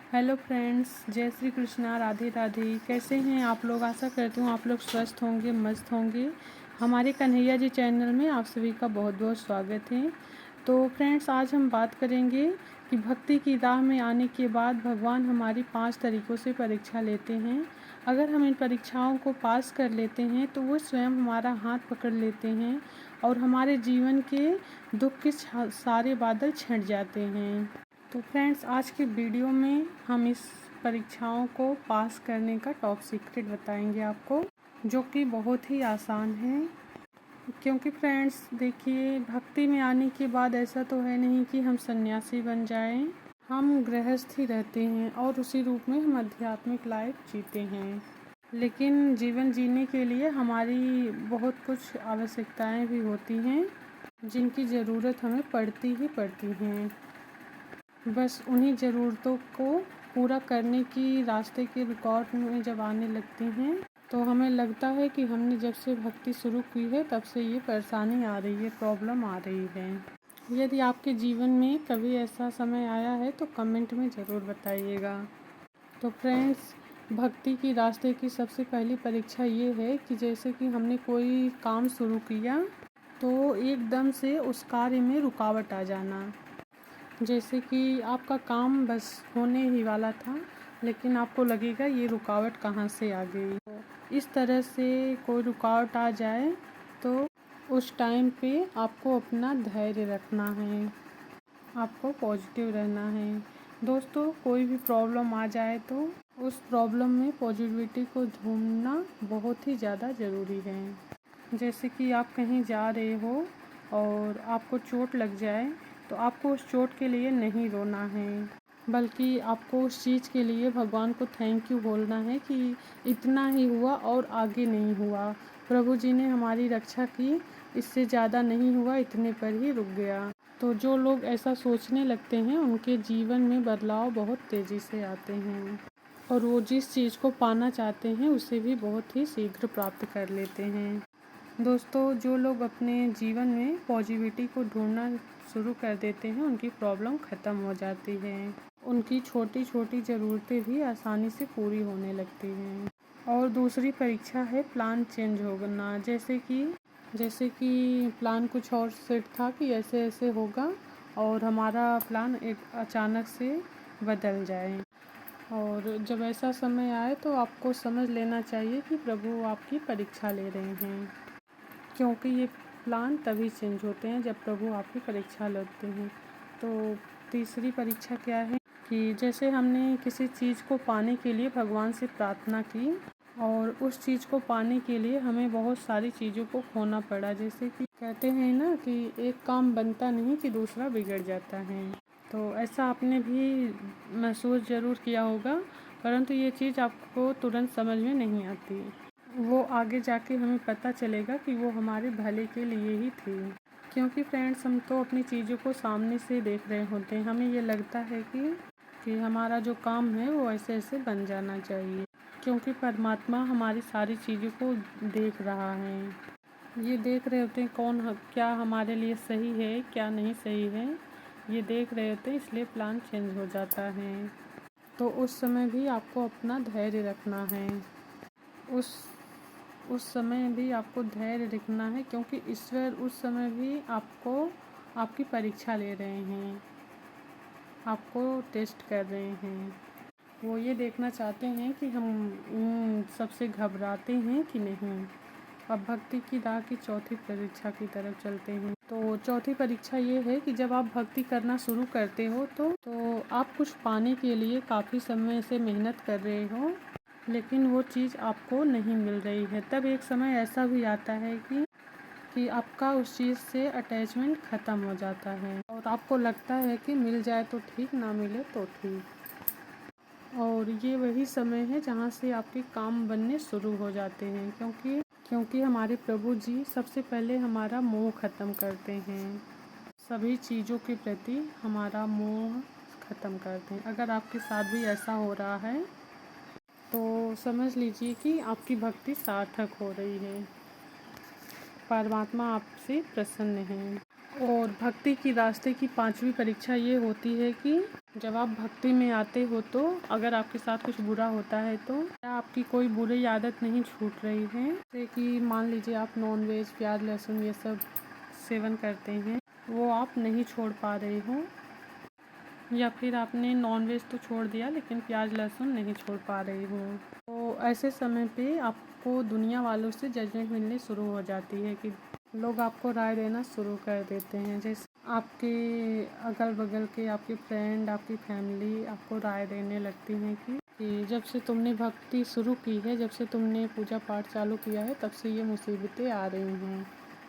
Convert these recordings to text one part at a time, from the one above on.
Hello friends, जय श्री कृष्णा, राधे राधे। कैसे हैं आप लोग? आशा करती हूँ आप लोग स्वस्थ होंगे, मस्त होंगे। हमारे कन्हैया जी चैनल में आप सभी का बहुत बहुत स्वागत है। तो फ्रेंड्स, आज हम बात करेंगे कि भक्ति की राह में आने के बाद भगवान हमारी 5 तरीक़ों से परीक्षा लेते हैं। अगर हम इन परीक्षाओं को पास कर लेते हैं तो वो स्वयं हमारा हाथ पकड़ लेते हैं और हमारे जीवन के दुख के सारे बादल छँट जाते हैं। तो फ्रेंड्स, आज के वीडियो में हम इस परीक्षाओं को पास करने का टॉप सीक्रेट बताएंगे आपको, जो कि बहुत ही आसान है। क्योंकि फ्रेंड्स देखिए, भक्ति में आने के बाद ऐसा तो है नहीं कि हम सन्यासी बन जाएं। हम गृहस्थ ही रहते हैं और उसी रूप में हम आध्यात्मिक लाइफ जीते हैं। लेकिन जीवन जीने के लिए हमारी बहुत कुछ आवश्यकताएं भी होती हैं, जिनकी ज़रूरत हमें पड़ती ही पड़ती हैं। बस उन्हीं ज़रूरतों को पूरा करने की रास्ते के रिकॉर्ड में जब आने लगती हैं तो हमें लगता है कि हमने जब से भक्ति शुरू की है तब से ये परेशानी आ रही है, प्रॉब्लम आ रही है। यदि आपके जीवन में कभी ऐसा समय आया है तो कमेंट में ज़रूर बताइएगा। तो फ्रेंड्स, भक्ति की रास्ते की सबसे पहली परीक्षा ये है कि जैसे कि हमने कोई काम शुरू किया तो एकदम से उस कार्य में रुकावट आ जाना। जैसे कि आपका काम बस होने ही वाला था, लेकिन आपको लगेगा ये रुकावट कहाँ से आ गई। तो इस तरह से कोई रुकावट आ जाए तो उस टाइम पे आपको अपना धैर्य रखना है, आपको पॉजिटिव रहना है। दोस्तों, कोई भी प्रॉब्लम आ जाए तो उस प्रॉब्लम में पॉजिटिविटी को ढूंढना बहुत ही ज़्यादा ज़रूरी है। जैसे कि आप कहीं जा रहे हो और आपको चोट लग जाए तो आपको उस चोट के लिए नहीं रोना है, बल्कि आपको उस चीज़ के लिए भगवान को थैंक यू बोलना है कि इतना ही हुआ और आगे नहीं हुआ। प्रभु जी ने हमारी रक्षा की, इससे ज़्यादा नहीं हुआ, इतने पर ही रुक गया। तो जो लोग ऐसा सोचने लगते हैं उनके जीवन में बदलाव बहुत तेज़ी से आते हैं और वो जिस चीज़ को पाना चाहते हैं उसे भी बहुत ही शीघ्र प्राप्त कर लेते हैं। दोस्तों, जो लोग अपने जीवन में पॉजिटिविटी को ढूंढना शुरू कर देते हैं उनकी प्रॉब्लम ख़त्म हो जाती है, उनकी छोटी छोटी ज़रूरतें भी आसानी से पूरी होने लगती हैं। और दूसरी परीक्षा है प्लान चेंज होना। जैसे कि प्लान कुछ और सेट था कि ऐसे ऐसे होगा और हमारा प्लान एक अचानक से बदल जाए। और जब ऐसा समय आए तो आपको समझ लेना चाहिए कि प्रभु आपकी परीक्षा ले रहे हैं, क्योंकि ये प्लान तभी चेंज होते हैं जब प्रभु आपकी परीक्षा लेते हैं। तो तीसरी परीक्षा क्या है कि जैसे हमने किसी चीज़ को पाने के लिए भगवान से प्रार्थना की और उस चीज़ को पाने के लिए हमें बहुत सारी चीज़ों को खोना पड़ा। जैसे कि कहते हैं ना कि एक काम बनता नहीं कि दूसरा बिगड़ जाता है। तो ऐसा आपने भी महसूस ज़रूर किया होगा, परंतु ये चीज़ आपको तुरंत समझ में नहीं आती। वो आगे जाके हमें पता चलेगा कि वो हमारे भले के लिए ही थी। क्योंकि फ्रेंड्स, हम तो अपनी चीज़ों को सामने से देख रहे होते हैं, हमें ये लगता है कि हमारा जो काम है वो ऐसे ऐसे बन जाना चाहिए, क्योंकि परमात्मा हमारी सारी चीज़ों को देख रहा है। ये देख रहे होते हैं क्या हमारे लिए सही है, क्या नहीं सही है, ये देख रहे होते हैं, इसलिए प्लान चेंज हो जाता है। तो उस समय भी आपको अपना धैर्य रखना है। उस समय भी आपको धैर्य रखना है, क्योंकि ईश्वर उस समय भी आपकी परीक्षा ले रहे हैं, आपको टेस्ट कर रहे हैं। वो ये देखना चाहते हैं कि हम सबसे घबराते हैं कि नहीं। अब भक्ति की राह की चौथी परीक्षा की तरफ चलते हैं। तो चौथी परीक्षा ये है कि जब आप भक्ति करना शुरू करते हो तो आप कुछ पाने के लिए काफ़ी समय से मेहनत कर रहे हो, लेकिन वो चीज़ आपको नहीं मिल रही है। तब एक समय ऐसा भी आता है कि आपका उस चीज़ से अटैचमेंट ख़त्म हो जाता है और आपको लगता है कि मिल जाए तो ठीक, ना मिले तो ठीक। और ये वही समय है जहाँ से आपके काम बनने शुरू हो जाते हैं, क्योंकि हमारे प्रभु जी सबसे पहले हमारा मोह ख़त्म करते हैं, सभी चीज़ों के प्रति हमारा मोह ख़त्म करते हैं। अगर आपके साथ भी ऐसा हो रहा है तो समझ लीजिए कि आपकी भक्ति सार्थक हो रही है, परमात्मा आपसे प्रसन्न है। और भक्ति की रास्ते की 5वीं परीक्षा ये होती है कि जब आप भक्ति में आते हो तो अगर आपके साथ कुछ बुरा होता है तो आपकी कोई बुरी आदत नहीं छूट रही है, जैसे कि मान लीजिए आप नॉनवेज, प्याज, लहसुन ये सब सेवन करते हैं, वो आप नहीं छोड़ पा रहे हो, या फिर आपने नॉनवेज तो छोड़ दिया लेकिन प्याज लहसुन नहीं छोड़ पा रहे हो, तो ऐसे समय पे आपको दुनिया वालों से जजमेंट मिलनी शुरू हो जाती है कि लोग आपको राय देना शुरू कर देते हैं। जैसे आपके अगल बगल के आपके फ्रेंड, आपकी फैमिली आपको राय देने लगती हैं कि जब से तुमने भक्ति शुरू की है, जब से तुमने पूजा पाठ चालू किया है, तब से ये मुसीबतें आ रही हैं,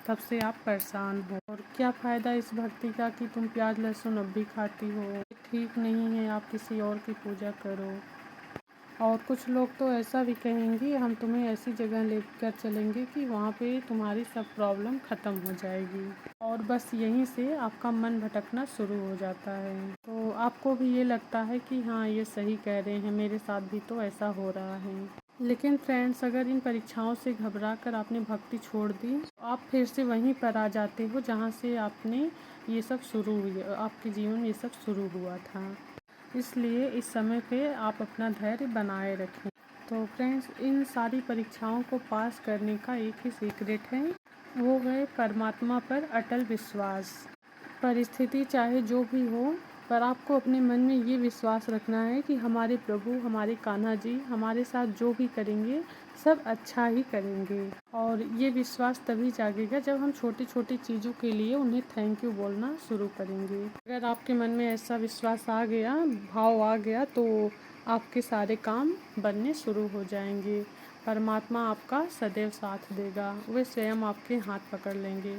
तब से आप परेशान हो, और क्या फ़ायदा इस भक्ति का कि तुम प्याज लहसुन अब भी खाती हो, ठीक नहीं है, आप किसी और की पूजा करो। और कुछ लोग तो ऐसा भी कहेंगे, हम तुम्हें ऐसी जगह लेकर चलेंगे कि वहाँ पे तुम्हारी सब प्रॉब्लम ख़त्म हो जाएगी, और बस यहीं से आपका मन भटकना शुरू हो जाता है। तो आपको भी ये लगता है कि हाँ, ये सही कह रहे हैं, मेरे साथ भी तो ऐसा हो रहा है। लेकिन फ्रेंड्स, अगर इन परीक्षाओं से घबरा कर आपने भक्ति छोड़ दी, तो आप फिर से वहीं पर आ जाते हो जहाँ से आपने ये सब शुरू हुई, आपके जीवन में ये सब शुरू हुआ था। इसलिए इस समय पे आप अपना धैर्य बनाए रखें। तो फ्रेंड्स, इन सारी परीक्षाओं को पास करने का एक ही सीक्रेट है, वो है परमात्मा पर अटल विश्वास। परिस्थिति चाहे जो भी हो, पर आपको अपने मन में ये विश्वास रखना है कि हमारे प्रभु, हमारे कान्हा जी हमारे साथ जो भी करेंगे सब अच्छा ही करेंगे। और ये विश्वास तभी जागेगा जब हम छोटी छोटी चीज़ों के लिए उन्हें थैंक यू बोलना शुरू करेंगे। अगर आपके मन में ऐसा विश्वास आ गया, भाव आ गया, तो आपके सारे काम बनने शुरू हो जाएंगे। परमात्मा आपका सदैव साथ देगा, वे स्वयं आपके हाथ पकड़ लेंगे।